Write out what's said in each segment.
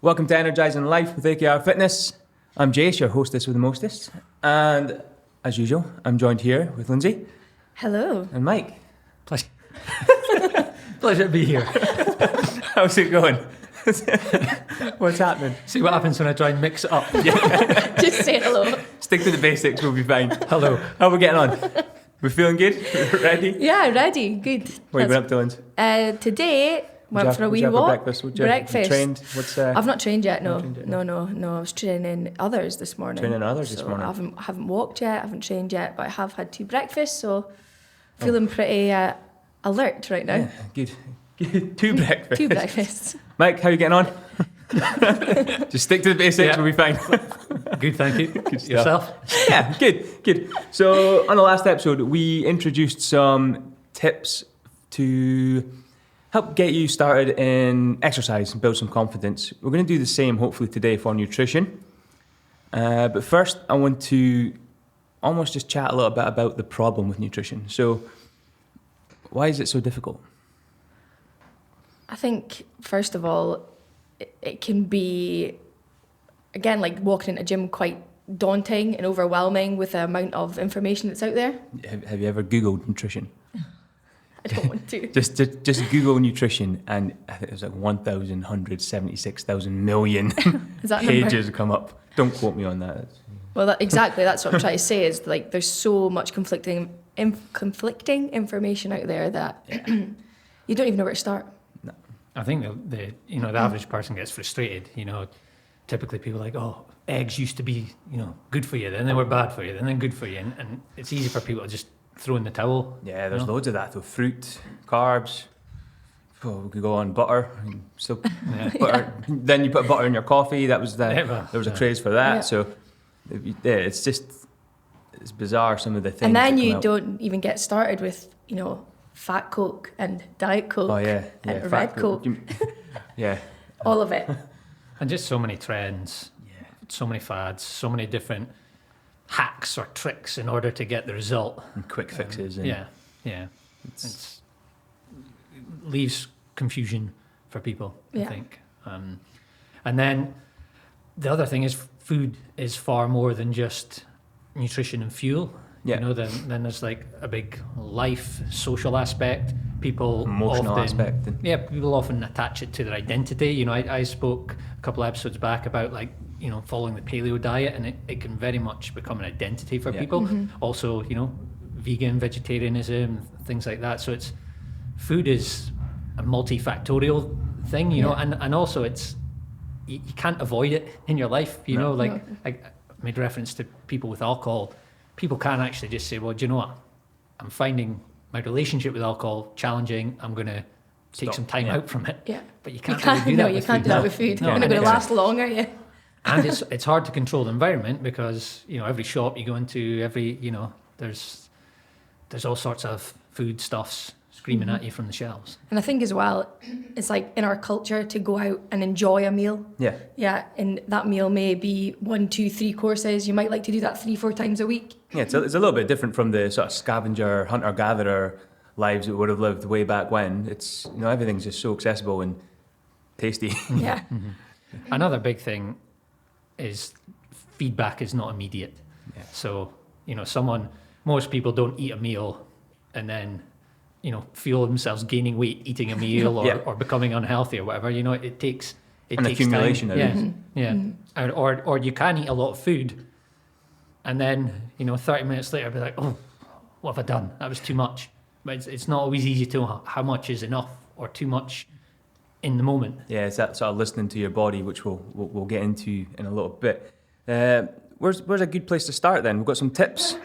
Welcome to Energising Life with AKR Fitness. I'm Jase, your hostess with the mostest. And as usual, I'm joined here with Lynsey. Hello. And Mike. Pleasure. Pleasure to be here. How's it going? What's happening? See what happens when I try and mix it up. Just say hello. Stick to the basics, we'll be fine. Hello. How are we getting on? We feeling good? Ready? Yeah, ready. Good. What have you been up to, Lynsey? Today, went for a wee walk. Breakfast. Breakfast. You trained? What's I've not trained yet, no. Trained yet, No. I was training others this morning. This morning? I haven't walked yet, I haven't trained yet, but I have had 2 breakfasts, so feeling pretty alert right now. Yeah, good. 2 breakfasts. 2 breakfasts. Mike, how are you getting on? Just stick to the basics, we'll be fine. Good, thank you. Good stuff. Yourself? Yeah, good. So on the last episode, we introduced some tips to help get you started in exercise and build some confidence. We're going to do the same, hopefully, today for nutrition. But first, I want to almost just chat a little bit about the problem with nutrition. So why is it so difficult? I think, first of all, it can be, again, like walking into a gym, quite daunting and overwhelming with the amount of information that's out there. Have you ever Googled nutrition? I don't want to. Just Google nutrition, and I think it was like 1,176,000 million Is that pages number? come up. Don't quote me on that. Well, exactly. That's what I'm trying to say. Is like there's so much conflicting information out there that you don't even know where to start. I think the average person gets frustrated. Typically people are like, oh, eggs used to be good for you, then they were bad for you, then they're good for you, and it's easy for people to just throw in the towel. Yeah, there's loads of that though. Fruit, carbs. Oh, we could go on butter. So butter. Then you put butter in your coffee. There was a craze for that. Yeah. So it's bizarre some of the things. And then that you come out. don't even get started with fat Coke and Diet Coke. Oh yeah, and Red Coke. Yeah. All of it. And just so many trends, so many fads, so many different hacks or tricks in order to get the result. And quick fixes. It leaves confusion for people, I think. And then the other thing is food is far more than just nutrition and fuel. Yeah. Then there's like a big life, social aspect. Emotional aspect. People often attach it to their identity. I spoke a couple of episodes back about following the paleo diet, and it can very much become an identity for people. Mm-hmm. Also, vegan, vegetarianism, things like that. So food is a multifactorial thing, and also it's, you can't avoid it in your life, I made reference to people with alcohol. People can actually just say, well, do you know what? I'm finding my relationship with alcohol challenging. I'm going to take some time out from it. Yeah. But you can't really do that with food. You can't do that with food. No, You're not going to last long, are you? And it's hard to control the environment because, every shop you go into, there's all sorts of foodstuffs screaming at you from the shelves. And I think as well, it's like in our culture to go out and enjoy a meal. Yeah. Yeah, and that meal may be 1, 2, 3 courses. You might like to do that 3, 4 times a week. Yeah, it's a little bit different from the sort of scavenger, hunter-gatherer lives that would have lived way back when. It's, everything's just so accessible and tasty. Yeah. Mm-hmm. Another big thing is feedback is not immediate. Yeah. So, most people don't eat a meal and then, feel themselves gaining weight eating a meal or becoming unhealthy or whatever. It takes an accumulation time. of it. Yeah. Or you can eat a lot of food and then, 30 minutes later be like, oh, what have I done? That was too much. But it's not always easy to know how much is enough or too much in the moment. Yeah, it's that sort of listening to your body, which we'll get into in a little bit. Where's a good place to start then? We've got some tips.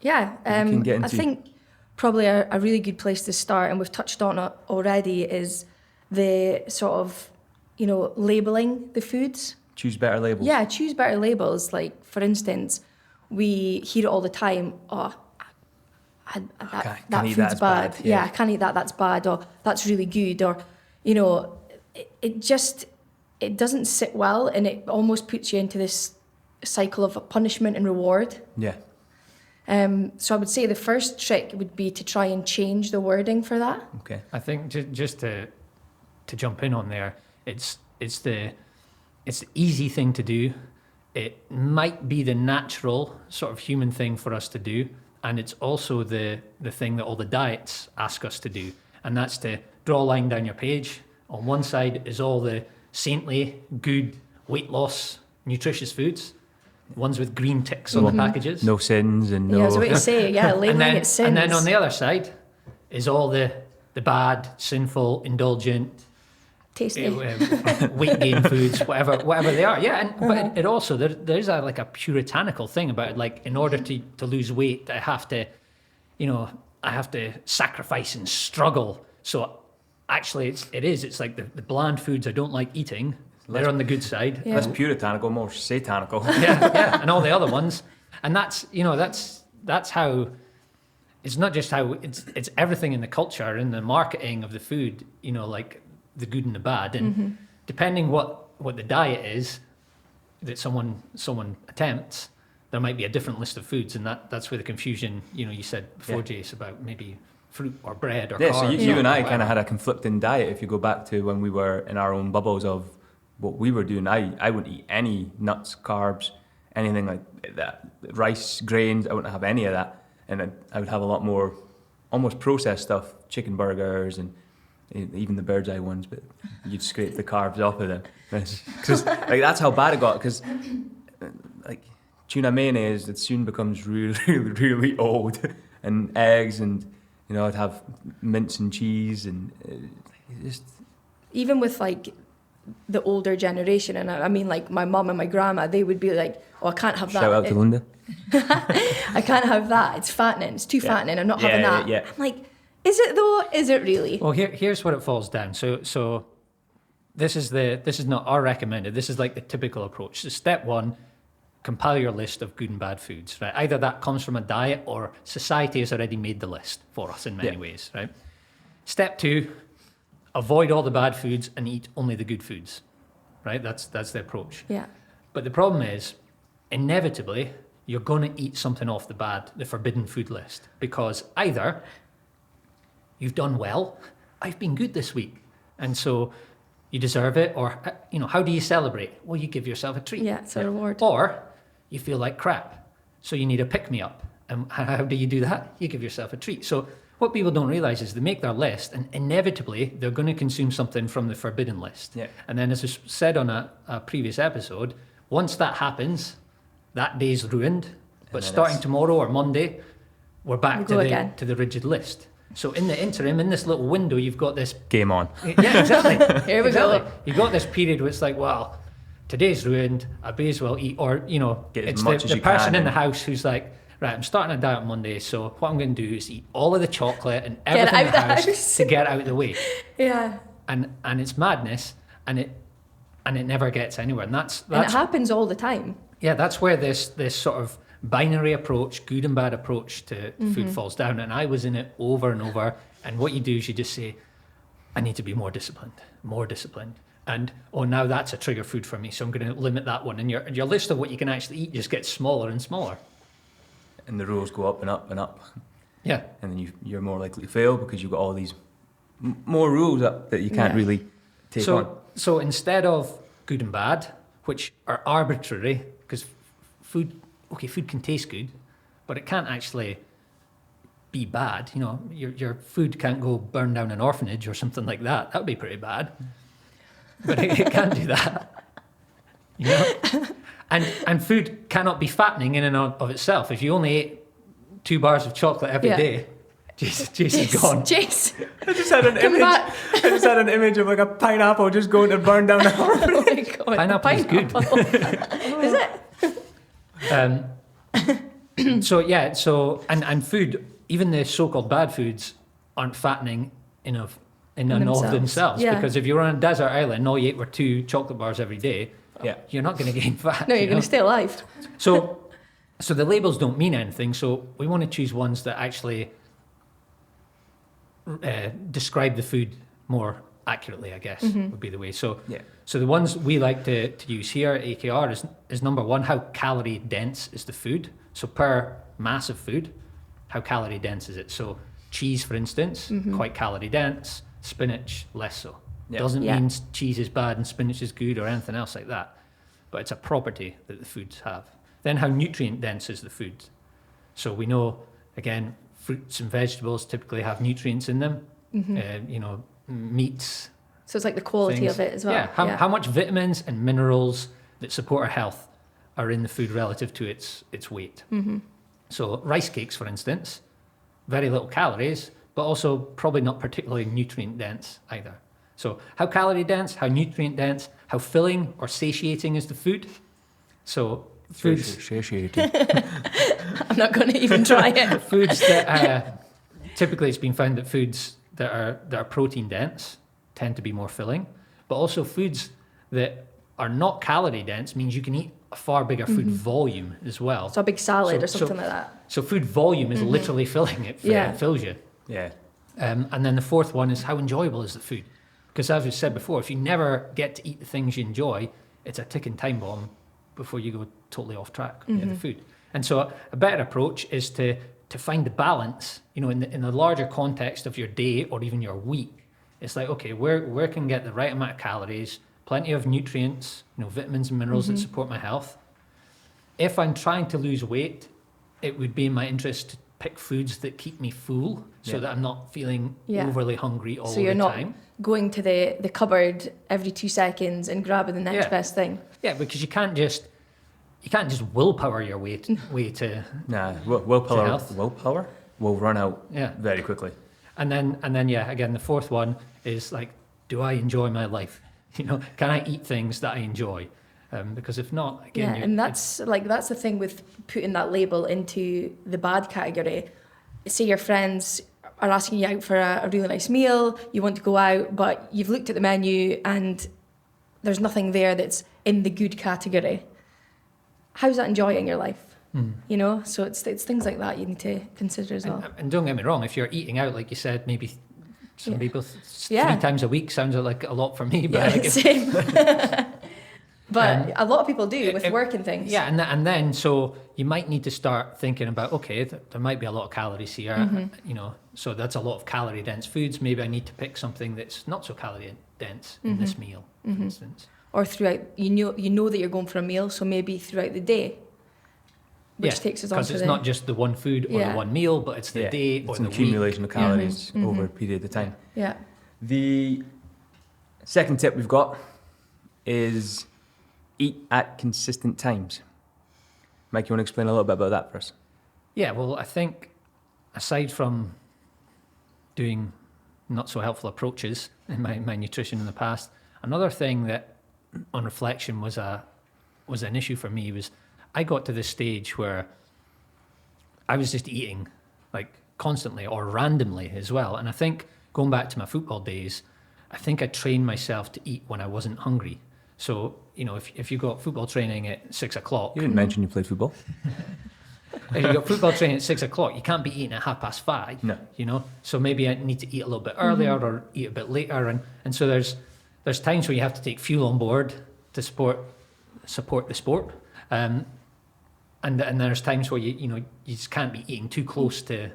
Yeah, I think probably a really good place to start, and we've touched on it already, is the sort of, labelling the foods. Choose better labels. Yeah, choose better labels. Like, for instance, we hear it all the time, that food's bad. Yeah, I can't eat that, that's bad, or that's really good, or, it doesn't sit well, and it almost puts you into this cycle of punishment and reward. Yeah. So I would say the first trick would be to try and change the wording for that. Okay. I think just to jump in on there, it's the it's the easy thing to do. It might be the natural sort of human thing for us to do. And it's also the thing that all the diets ask us to do. And that's to draw a line down your page. On one side is all the saintly, good, weight loss, nutritious foods. Ones with green ticks on the packages. No sins and no... Yeah, I was about to say, labeling it sins. And then on the other side is all the bad, sinful, indulgent, tasty, weight gain foods, whatever they are. Yeah, but it also, there's a puritanical thing about it. Like, in order to lose weight, I have to sacrifice and struggle. So actually, it's like the bland foods I don't like eating. They're on the good side. Yeah. Less puritanical, more satanical. yeah, and all the other ones. And that's how, it's not just how, it's everything in the culture, in the marketing of the food, like the good and the bad. And depending what the diet is that someone attempts, there might be a different list of foods. And that's where the confusion, you said before, Jase, about maybe fruit or bread or carbs. So you and I kind of had a conflicting diet. If you go back to when we were in our own bubbles of what we were doing, I wouldn't eat any nuts, carbs, anything like that. Rice, grains, I wouldn't have any of that. And I would have a lot more almost processed stuff, chicken burgers and even the bird's eye ones, but you'd scrape the carbs off of them. Because that's how bad it got, because like tuna mayonnaise, it soon becomes really, really, really old. And eggs and, I'd have mince and cheese and just... Even with like the older generation, and I mean like my mum and my grandma, they would be like, oh, I can't have that. Shout out to Linda. I can't have that. It's fattening. It's too fattening. I'm not having that. Yeah. I'm like, is it though? Is it really? Well, here's what it falls down. So this is not our recommended. This is like the typical approach. So step one, compile your list of good and bad foods, right? Either that comes from a diet or society has already made the list for us in many ways, right? Step two, avoid all the bad foods and eat only the good foods, right? That's the approach. Yeah. But the problem is, inevitably, you're going to eat something off the forbidden food list, because either you've done well, I've been good this week, and so you deserve it, or, how do you celebrate? Well, you give yourself a treat. Yeah, it's a reward. Or you feel like crap, so you need a pick-me-up. And how do you do that? You give yourself a treat. So what people don't realize is they make their list, and inevitably they're going to consume something from the forbidden list. Yeah. And then, as I said on a previous episode, once that happens, that day's ruined. But starting tomorrow or Monday, we're back to the rigid list. So in the interim, in this little window, you've got this... Game on. Yeah, exactly. Here we go. You've got this period where it's like, well, today's ruined, I may as well eat. Or, it's the person in the house who's like, right, I'm starting a diet on Monday, so what I'm going to do is eat all of the chocolate and everything in the house to get out of the way. Yeah. And it's madness, and it never gets anywhere. And that's and it happens all the time. Yeah, that's where this sort of binary approach, good and bad approach to food falls down. And I was in it over and over. And what you do is you just say, I need to be more disciplined. And, now that's a trigger food for me, so I'm going to limit that one. And your list of what you can actually eat just gets smaller and smaller. And the rules go up and up and up. Yeah. And then you're more likely to fail because you've got all these more rules up that you can't really take on. So instead of good and bad, which are arbitrary, because food can taste good, but it can't actually be bad. Your food can't go burn down an orphanage or something like that. That would be pretty bad. But it can't do that. And food cannot be fattening in and of itself. If you only ate 2 bars of chocolate every day, Jason's gone. Jase. I just had an image of like a pineapple just going to burn down the orphanage. Oh my God. Pineapple is good. Is it? So food, even the so-called bad foods, aren't fattening in and of themselves. Yeah. Because if you're on a desert island and all you ate were 2 chocolate bars every day, you're not going to gain fat. No, you're going to stay alive. So the labels don't mean anything. So we want to choose ones that actually describe the food more accurately, I guess, would be the way. So the ones we like to use here at AKR is number one, how calorie dense is the food? So per mass of food, how calorie dense is it? So cheese, for instance, quite calorie dense. Spinach, less so. Doesn't mean cheese is bad and spinach is good or anything else like that. but it's a property that the foods have. Then how nutrient dense is the food? So we know, again, fruits and vegetables typically have nutrients in them, meats. So it's like the quality things. of it as well. Yeah, how much vitamins and minerals that support our health are in the food relative to its weight. So rice cakes, for instance, very little calories, but also probably not particularly nutrient dense either. So how calorie dense, how nutrient dense, how filling or satiating is the food? So foods... Satiating. I'm not going to even try it. Foods that... typically it's been found that foods that are protein dense tend to be more filling, but also foods that are not calorie dense means you can eat a far bigger food volume as well. So a big salad or something like that. So food volume is literally filling it. It fills you. Yeah. And then the fourth one is how enjoyable is the food? Because as we said before, if you never get to eat the things you enjoy, it's a ticking time bomb before you go totally off track with the food. And so a better approach is to find the balance, in the larger context of your day or even your week. It's like, okay, where can I get the right amount of calories, plenty of nutrients, vitamins and minerals that support my health. If I'm trying to lose weight, it would be in my interest to pick foods that keep me full so that I'm not feeling overly hungry all the time. So you're not going to the cupboard every 2 seconds and grabbing the next best thing. Yeah, because you can't just willpower your way to Willpower will run out very quickly. And then again, the fourth one is like, do I enjoy my life? Can I eat things that I enjoy? Because if not, again, and that's the thing with putting that label into the bad category. Say your friends are asking you out for a really nice meal, you want to go out, but you've looked at the menu and there's nothing there that's in the good category. How's that enjoying your life? So it's things like that you need to consider as well. And don't get me wrong, if you're eating out, like you said, maybe some people 3 times a week sounds like a lot for me. But same. But a lot of people do with work and things. Yeah, and then so you might need to start thinking about, okay, there might be a lot of calories here, so that's a lot of calorie dense foods. Maybe I need to pick something that's not so calorie dense in this meal, for instance. Or throughout, you know that you're going for a meal, so maybe throughout the day. Which takes us on to because it's not just the one food or the one meal, but it's the day or it's the an accumulation week. of calories over a period of time. Yeah. The second tip we've got is eat at consistent times. Mike, you want to explain a little bit about that for us? Yeah, well, I think aside from doing not so helpful approaches in my nutrition in the past, another thing that on reflection was an issue for me was I got to this stage where I was just eating like constantly or randomly as well. And I think going back to my football days, I think I trained myself to eat when I wasn't hungry. So, if you got football training at 6 o'clock... You didn't mention you played football. If you got football training at 6 o'clock, you can't be eating at 5:30. No. So maybe I need to eat a little bit earlier or eat a bit later. And so there's times where you have to take fuel on board to support the sport. And there's times where you just can't be eating too close to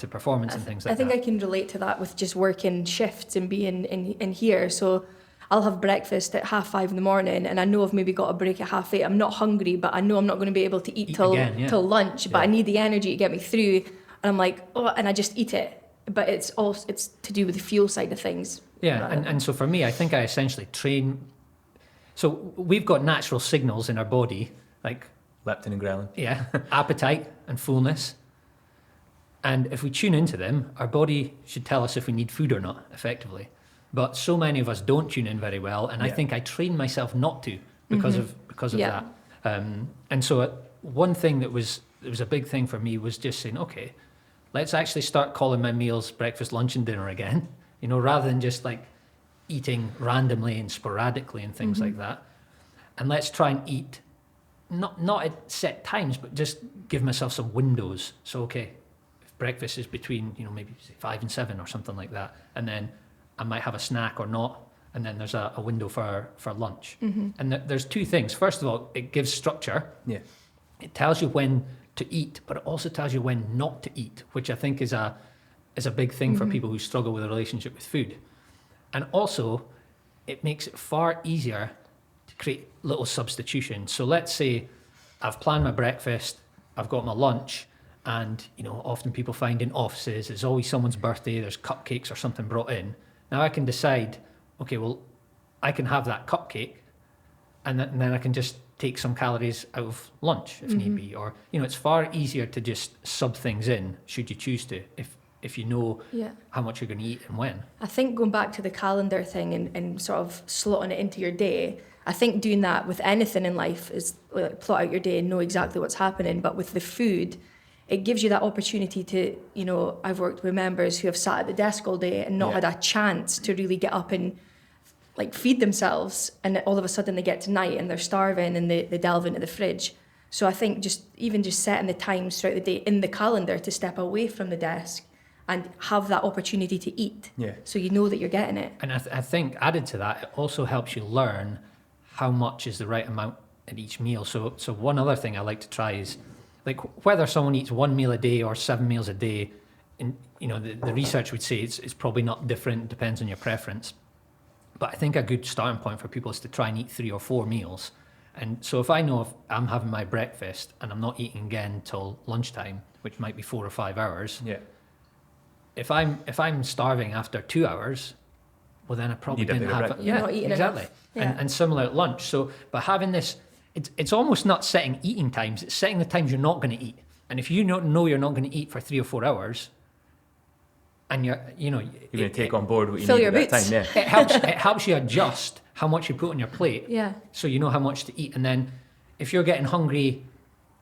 performance and things like that. I think I can relate to that with just working shifts and being in here. So I'll have breakfast at 5:30 in the morning, and I know I've maybe got a break at 8:30. I'm not hungry, but I know I'm not going to be able to eat till lunch. But I need the energy to get me through, and I'm like, and I just eat it. But it's to do with the fuel side of things. Yeah, and so for me, I think I essentially train. So we've got natural signals in our body, like leptin and ghrelin. Yeah, appetite and fullness. And if we tune into them, our body should tell us if we need food or not, effectively. But so many of us don't tune in very well, and I think I trained myself not to because of that. And so one thing that was a big thing for me was just saying, okay, let's actually start calling my meals breakfast, lunch, and dinner again. Rather than just like eating randomly and sporadically and things like that. And let's try and eat not at set times, but just give myself some windows. So okay, if breakfast is between maybe 5 and 7 or something like that, and then I might have a snack or not, and then there's a window for lunch. And there's two things. First of all, it gives structure. Yeah. It tells you when to eat, but it also tells you when not to eat, which I think is a big thing for people who struggle with a relationship with food. And also, it makes it far easier to create little substitutions. So let's say I've planned my breakfast, I've got my lunch, and often people find in offices it's always someone's birthday, there's cupcakes or something brought in. Now I can decide, okay, well, I can have that cupcake, and then I can just take some calories out of lunch if need be. Or it's far easier to just sub things in, should you choose to, if you know how much you're going to eat and when. I think going back to the calendar thing and sort of slotting it into your day, I think doing that with anything in life is like plot out your day and know exactly what's happening. But with the food, it gives you that opportunity to, I've worked with members who have sat at the desk all day and not had a chance to really get up and like feed themselves, and all of a sudden they get to night and they're starving and they delve into the fridge. So I think just setting the times throughout the day in the calendar to step away from the desk and have that opportunity to eat. Yeah. So you know that you're getting it. And I think added to that, it also helps you learn how much is the right amount at each meal. So one other thing I like to try is, like, whether someone eats 1 meal a day or 7 meals a day, and the research would say it's probably not different, it depends on your preference. But I think a good starting point for people is to try and eat 3 or 4 meals. And so if I know if I'm having my breakfast and I'm not eating again till lunchtime, which might be 4 or 5 hours, if I'm starving after 2 hours, well then I probably didn't have it. You're not eating exactly. enough. And similar at lunch. So by having this, it's almost not setting eating times, it's setting the times you're not going to eat. And if you know you're not going to eat for 3 or 4 hours, and you're going to take on board what you fill need your at that boots. time. It helps you adjust how much you put on your plate. Yeah. So you know how much to eat. And then if you're getting hungry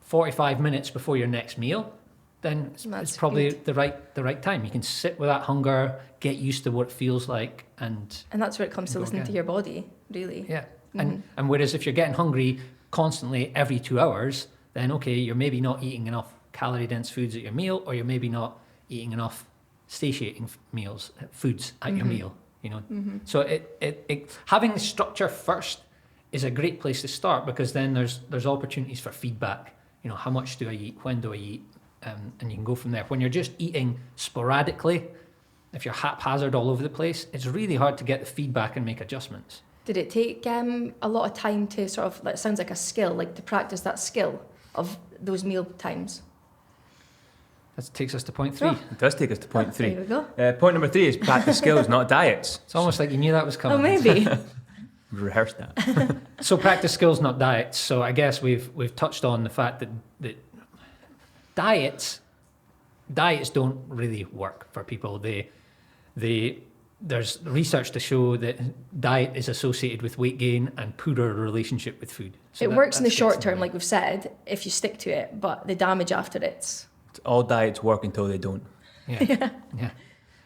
45 minutes before your next meal, then it's probably the right time. You can sit with that hunger, get used to what it feels like, and that's where it comes to listening to your body, really. Yeah. And whereas if you're getting hungry constantly every 2 hours, then okay, you're maybe not eating enough calorie dense foods at your meal, or you're maybe not eating enough satiating foods at your meal. So it having structure first is a great place to start, because then there's opportunities for feedback. How much do I eat, when do I eat, and you can go from there. When you're just eating sporadically, if you're haphazard all over the place, it's really hard to get the feedback and make adjustments. Did it take a lot of time to sort of, it sounds like a skill, like to practice that skill of those meal times? That takes us to point 3. It does take us to point 3. There we go. Point number 3 is practice skills, not diets. It's almost like you knew that was coming. Oh, maybe. We rehearsed that. So practice skills, not diets. So I guess we've touched on the fact that diets don't really work for people. There's research to show that diet is associated with weight gain and poorer relationship with food. So it works in the short term, like we've said, if you stick to it, but the damage after it's... All diets work until they don't. Yeah.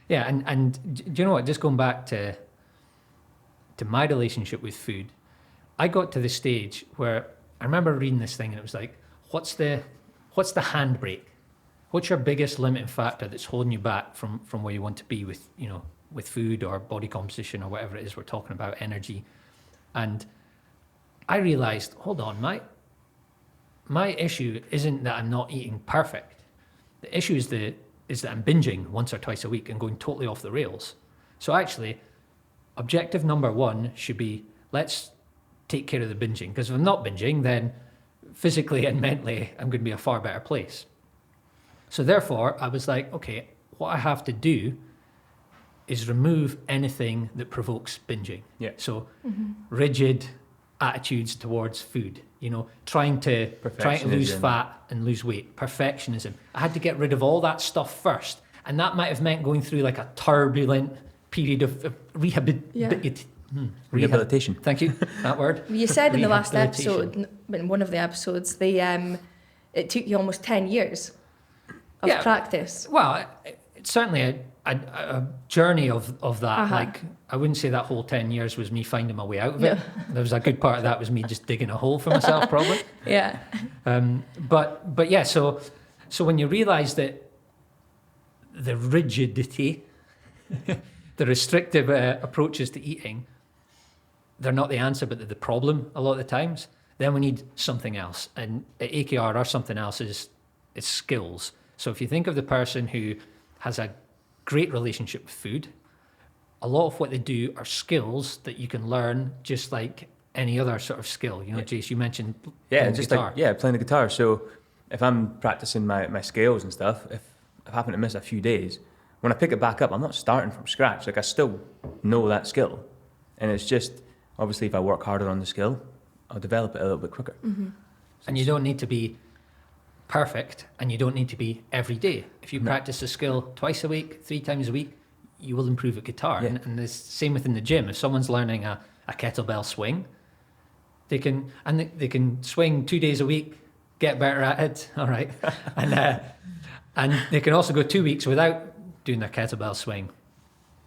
And do you know what? Just going back to my relationship with food, I got to the stage where I remember reading this thing and it was like, what's the handbrake? What's your biggest limiting factor that's holding you back from where you want to be with food or body composition or whatever it is we're talking about, energy? And I realized, hold on, my issue isn't that I'm not eating perfect. The issue is that I'm binging once or twice a week and going totally off the rails. So actually, objective number 1 should be, let's take care of the binging. Because if I'm not binging, then physically and mentally, I'm going to be a far better place. So therefore, I was like, okay, what I have to do is remove anything that provokes binging. Yeah. So rigid attitudes towards food, trying to lose fat and lose weight, perfectionism. I had to get rid of all that stuff first. And that might have meant going through like a turbulent period of rehabilitation. Thank you, that word. You said in the last episode, in one of the episodes, it took you almost 10 years of practice. Well, it's certainly a journey of that. Like, I wouldn't say that whole 10 years was me finding my way out of it. There was a good part of that was me just digging a hole for myself, probably. Yeah. But yeah, so when you realize that the rigidity, the restrictive approaches to eating, they're not the answer, but they're the problem a lot of the times, then we need something else. And at AKR, our something else is skills. So if you think of the person who has a great relationship with food, a lot of what they do are skills that you can learn, just like any other sort of skill. You know, Jase, you mentioned Yeah, playing just guitar. like playing the guitar. So if I'm practicing my scales and stuff, if I happen to miss a few days, when I pick it back up, I'm not starting from scratch. Like I still know that skill, and it's just obviously if I work harder on the skill, I'll develop it a little bit quicker. And you don't need to be perfect, and you don't need to be every day. If you practice a skill twice a week, 3 times a week, you will improve at guitar. Yeah. And the same within the gym. If someone's learning a kettlebell swing, they can swing 2 days a week, get better at it. All right, and they can also go 2 weeks without doing their kettlebell swing,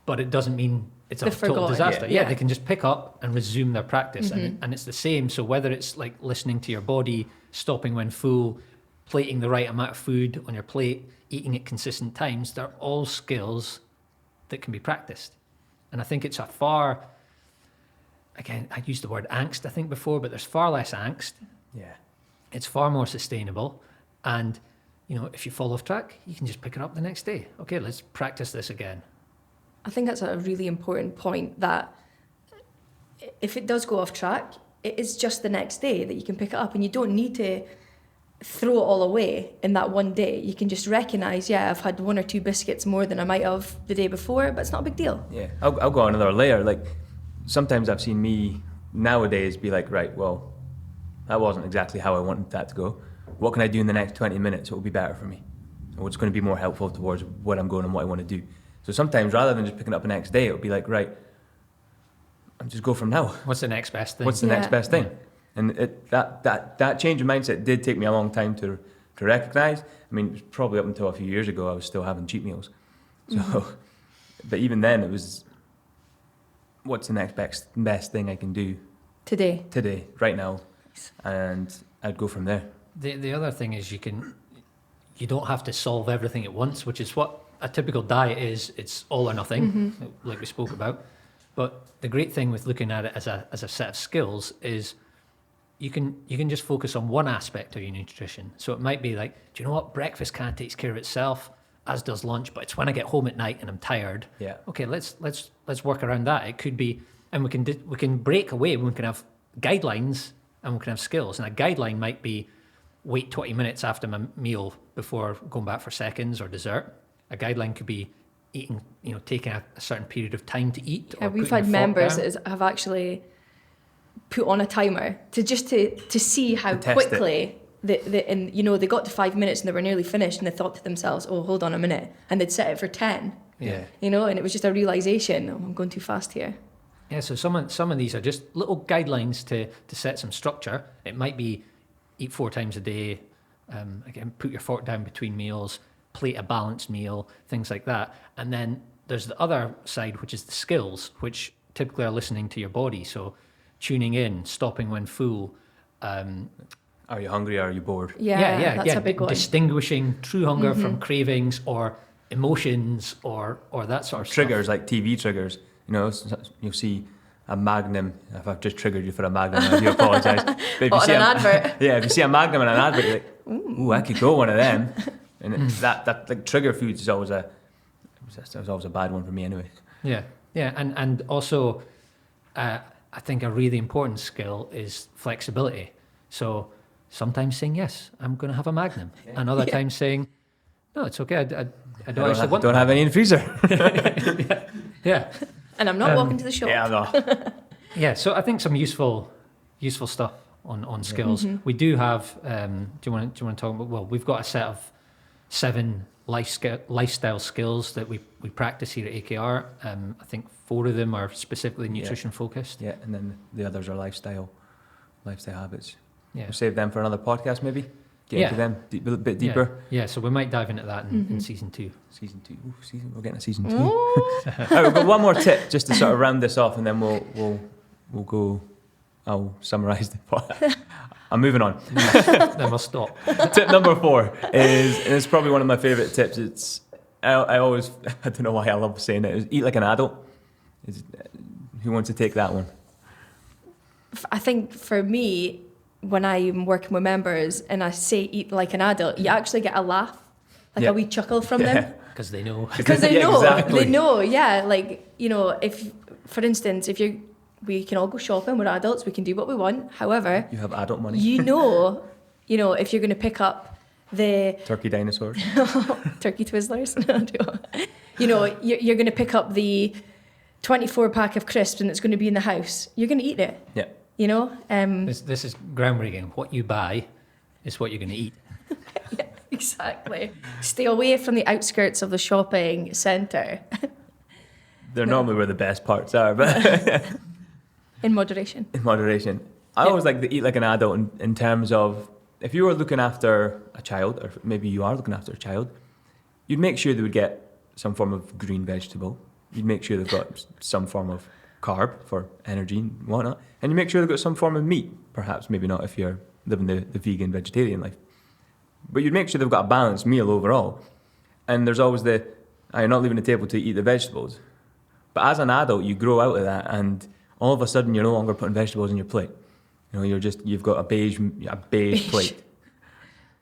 but it doesn't mean it's a total disaster. Yeah, they can just pick up and resume their practice, and it's the same. So whether it's like listening to your body, stopping when full, plating the right amount of food on your plate, eating at consistent times, they're all skills that can be practiced. And I think it's again, I used the word angst I think before, but there's far less angst. Yeah. It's far more sustainable, and you know, if you fall off track, you can just pick it up the next day. Okay, let's practice this again. I think that's a really important point, that if it does go off track, it is just the next day that you can pick it up, and you don't need to throw it all away in that one day. You can just recognise, I've had 1 or 2 biscuits more than I might have the day before, but it's not a big deal. Yeah, I'll go another layer. Like sometimes I've seen me nowadays be like, right, well, that wasn't exactly how I wanted that to go. What can I do in the next 20 minutes that will be better for me? Or what's going to be more helpful towards where I'm going and what I want to do? So sometimes rather than just picking up the next day, it'll be like, right, I'll just go from now. What's the next best thing? What's the next best thing? And that change of mindset did take me a long time to recognise. I mean, it was probably up until a few years ago I was still having cheat meals. So, but even then it was, what's the next best thing I can do today, right now, and I'd go from there. The other thing is you don't have to solve everything at once, which is what a typical diet is. It's all or nothing, like we spoke about. But the great thing with looking at it as a set of skills is you can just focus on one aspect of your nutrition. So it might be like, do you know what? Breakfast kind of takes care of itself, as does lunch, but it's when I get home at night and I'm tired. Yeah. Okay, let's work around that. It could be, and we can break away. We can have guidelines and we can have skills. And a guideline might be wait 20 minutes after my meal before going back for seconds or dessert. A guideline could be eating, taking a certain period of time to eat. Yeah, we've had members that have actually put on a timer to see how quickly they got to 5 minutes and they were nearly finished, and they thought to themselves, oh, hold on a minute, and they'd set it for 10. Yeah. And it was just a realization, oh, I'm going too fast here. Yeah, so some of these are just little guidelines to set some structure. It might be eat 4 times a day, again, put your fork down between meals, plate a balanced meal, things like that. And then there's the other side, which is the skills, which typically are listening to your body. So tuning in, stopping when full. Are you hungry? Are you bored? Yeah, that's a big one. Distinguishing true hunger from cravings or emotions or that sort of triggers, stuff. like TV triggers. You'll see a Magnum. If I've just triggered you for a Magnum, I do apologise. Or an advert. Yeah, if you see a Magnum in an advert, you're like, ooh, I could go one of them. And that like trigger foods is always a bad one for me anyway. Yeah, and also, I think a really important skill is flexibility. So sometimes saying yes, I'm going to have a Magnum, and other times saying no, it's okay. I don't actually want. Don't have any in the freezer. Yeah. And I'm not walking to the shop. Yeah, I'm not. Yeah, so I think some useful stuff on skills. We do have. Do you want to talk about? Well, we've got a set of 7 lifestyle skills that we practice here at AKR. I think 4 of them are specifically nutrition focused. Yeah, and then the others are lifestyle habits. Yeah, We'll save them for another podcast, maybe. Get into them a bit deeper. Yeah, so we might dive into that in season 2. Season 2. Ooh, we're getting a season 2. All right, we've got one more tip just to sort of round this off, and then we'll go. I'll summarise the part. I'm moving on. Then we'll stop. Tip number 4 is, and it's probably one of my favourite tips. It's I don't know why I love saying it. Is eat like an adult. Who wants to take that one? I think for me, when I'm working with members and I say eat like an adult, you actually get a laugh, like a wee chuckle from them. Because they know. Because they know. Exactly. They know, yeah. Like, if, for instance, if you're we can all go shopping. We're adults. We can do what we want. However, You have adult money. you know, if you're going to pick up the Turkey dinosaurs. turkey Twizzlers, you're going to pick up the 24 pack of crisps and it's going to be in the house. You're going to eat it. Yeah. This is groundbreaking. What you buy is what you're going to eat. Yeah, exactly. Stay away from the outskirts of the shopping centre. They're normally where the best parts are, but In moderation. in moderation. I always like to eat like an adult in terms of, if you were looking after a child, or maybe you are looking after a child, you'd make sure they would get some form of green vegetable. You'd make sure they've got some form of carb for energy and whatnot. And you make sure they've got some form of meat, perhaps, maybe not if you're living the vegan, vegetarian life. But you'd make sure they've got a balanced meal overall. And there's always you're not leaving the table to eat the vegetables. But as an adult, you grow out of that, and all of a sudden you're no longer putting vegetables in your plate. You've got a beige plate.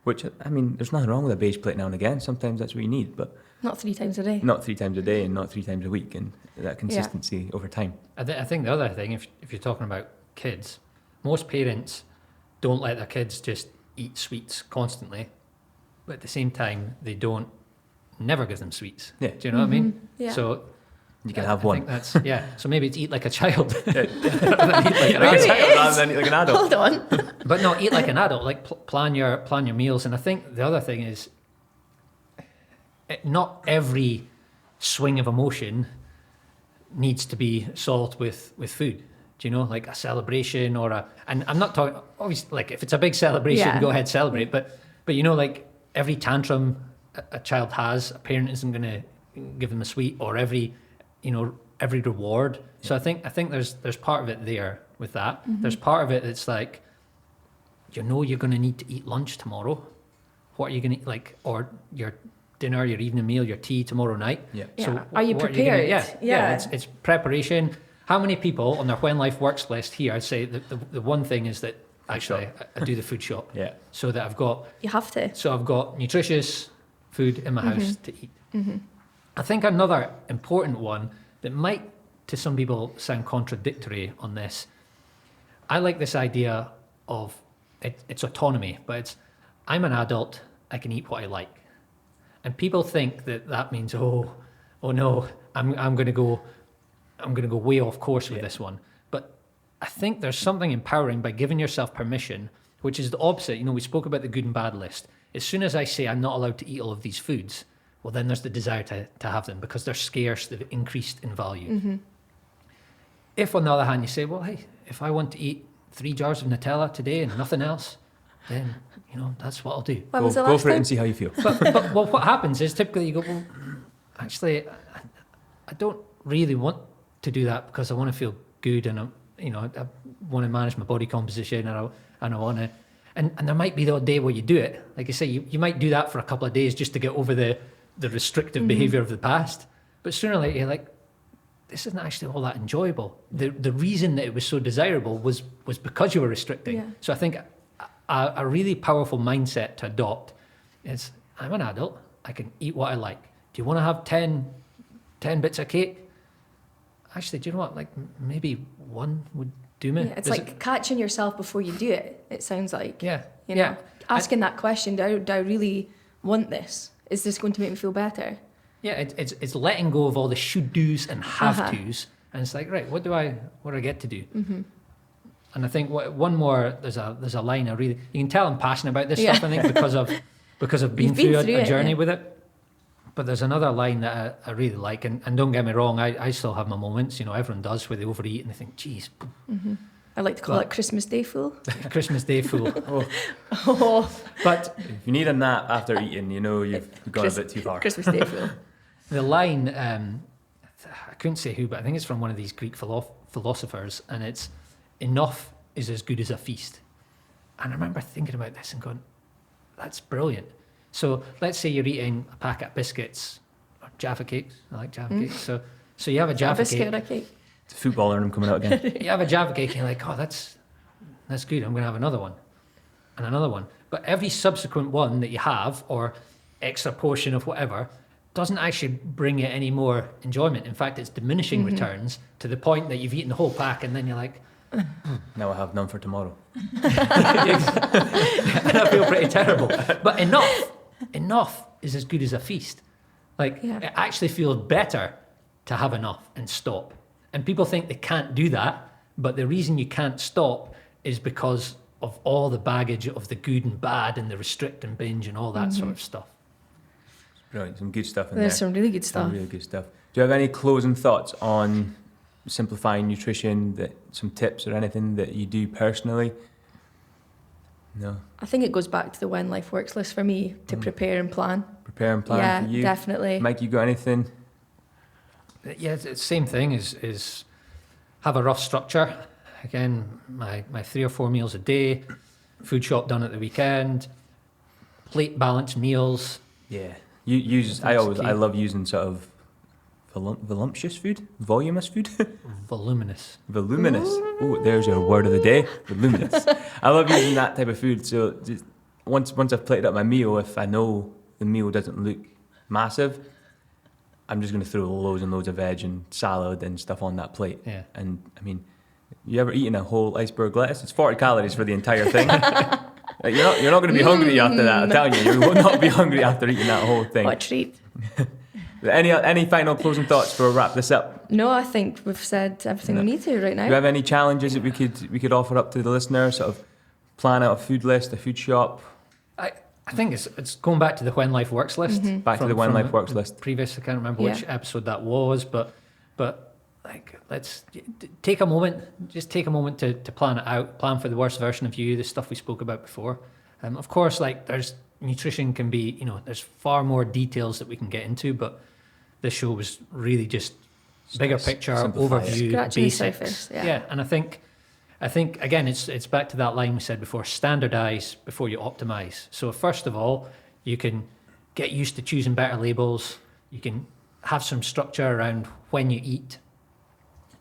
Which, I mean, there's nothing wrong with a beige plate now and again. Sometimes that's what you need, but Not 3 times a day. not 3 times a day and not 3 times a week, and that consistency over time. I think the other thing, if you're talking about kids, most parents don't let their kids just eat sweets constantly, but at the same time, they don't never give them sweets. Yeah. Do you know what I mean? Yeah. So You can have I one. think that's, yeah. So maybe it's eat like a child. Yeah. Maybe Rather than eat like an adult. Hold on. But no, eat like an adult. Like plan your meals. And I think the other thing is, not every swing of emotion needs to be solved with food. Do you know, like a celebration and I'm not talking, obviously, like if it's a big celebration, Yeah. go ahead, celebrate. But like every tantrum a child has, a parent isn't going to give them a sweet, or every reward. So I think there's part of it there with that. Mm-hmm. There's part of it that's like, you're going to need to eat lunch tomorrow. What are you going to like, or your dinner, your evening meal, your tea tomorrow night? Yeah. Yeah. Are you what prepared? Yeah. It's preparation. How many people on their when life works list here, I'd say that the one thing is that actually I do the food shop. Yeah. So that I've got nutritious food in my house to eat. Mm-hmm. I think another important one that might to some people sound contradictory on this, I like this idea of it's autonomy, but it's I'm an adult, I can eat what I like. And people think that means, oh no, I'm going to go way off course with this one. But I think there's something empowering by giving yourself permission, which is the opposite. We spoke about the good and bad list. As soon as I say I'm not allowed to eat all of these foods, well, then there's the desire to have them because they're scarce, they've increased in value. Mm-hmm. If, on the other hand, you say, well, hey, if I want to eat 3 jars of Nutella today and nothing else, then, that's what I'll do. Go for it and see how you feel. But what happens is typically you go, well, actually, I don't really want to do that because I want to feel good and I want to manage my body composition and I want to, and there might be the odd day where you do it. Like you say, you might do that for a couple of days just to get over the restrictive behavior of the past. But sooner or later you're like, this isn't actually all that enjoyable. The reason that it was so desirable was because you were restricting. Yeah. So I think a really powerful mindset to adopt is, I'm an adult, I can eat what I like. Do you want to have 10 bits of cake? Actually, do you know what? Like maybe one would do me. Yeah, it's like catching yourself before you do it. It sounds like. Yeah. Asking that question: do I really want this? Is this going to make me feel better? Yeah, it's letting go of all the should do's and have to's, and it's like, right, what do I get to do? Mm-hmm. And I think one more. There's a line you can tell I'm passionate about this stuff. I think because of being through a journey with it. But there's another line that I really like, and don't get me wrong, I still have my moments, everyone does, where they overeat and they think, geez. Mm-hmm. I like to call it Christmas Day fool. Christmas Day fool. Oh. But if you need a nap after eating, you've gone a bit too far. Christmas Day fool. The line, I couldn't say who, but I think it's from one of these Greek philosophers, and it's, enough is as good as a feast. And I remember thinking about this and going, that's brilliant. So let's say you're eating a packet of biscuits or Jaffa cakes. I like Jaffa cakes. So you have a Jaffa biscuit cake. or a cake. It's a footballer and I'm coming out again. You have a Jaffa cake and you're like, oh, that's good. I'm going to have another one and another one. But every subsequent one that you have, or extra portion of whatever, doesn't actually bring you any more enjoyment. In fact, it's diminishing returns to the point that you've eaten the whole pack and then you're like, Now I have none for tomorrow. and I feel pretty terrible. But enough is as good as a feast. Like, it actually feels better to have enough and stop. And people think they can't do that, but the reason you can't stop is because of all the baggage of the good and bad and the restrict and binge and all that sort of stuff. Brilliant, some good stuff in There's there. some really good stuff. Some really good stuff. Do you have any closing thoughts on simplifying nutrition, some tips or anything that you do personally? No. I think it goes back to the When Life Works list for me, to prepare and plan. Prepare and plan for you? Yeah, definitely. Mike, you got anything? Yeah, it's the same thing is have a rough structure. Again, my 3 or 4 meals a day, food shop done at the weekend, plate balanced meals. Yeah. I love using sort of voluptuous food, voluminous food. Voluminous. Voluminous. Oh, there's your word of the day. Voluminous. I love using that type of food. So just once I've plated up my meal, if I know the meal doesn't look massive, I'm just going to throw loads and loads of veg and salad and stuff on that plate. Yeah. And I mean, you ever eaten a whole iceberg lettuce? It's 40 calories for the entire thing. Like, you're not going to be hungry after that. I'm telling you, you will not be hungry after eating that whole thing. What a treat. Any final closing thoughts before we wrap this up? No, I think we've said everything we need to right now. Do you have any challenges that we could offer up to the listener? Sort of plan out a food list, a food shop. I think it's going back to the When Life Works list. Back to the When Life Works list. Previous, I can't remember which episode that was, but like, let's take a moment. Just take a moment to plan it out. Plan for the worst version of you. The stuff we spoke about before. Of course, like there's nutrition can be, there's far more details that we can get into, but this show was really just bigger picture, overview, Scratching the basics. surface, Yeah, and I think again, it's back to that line we said before: standardize before you optimize. So first of all, you can get used to choosing better labels. You can have some structure around when you eat.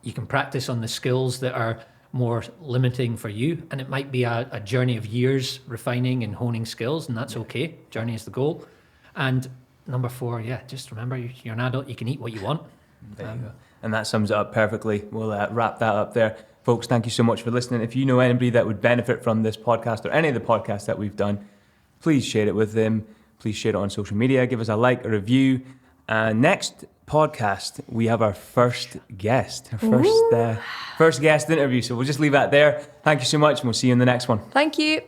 You can practice on the skills that are more limiting for you, and it might be a journey of years refining and honing skills, and that's okay. Journey is the goal. And number 4, just remember you're an adult. You can eat what you want. There you go. And that sums it up perfectly. We'll wrap that up there. Folks, thank you so much for listening. If you know anybody that would benefit from this podcast or any of the podcasts that we've done, please share it with them. Please share it on social media. Give us a like, a review. Next podcast, we have our first guest, our first guest interview. So we'll just leave that there. Thank you so much, and we'll see you in the next one. Thank you.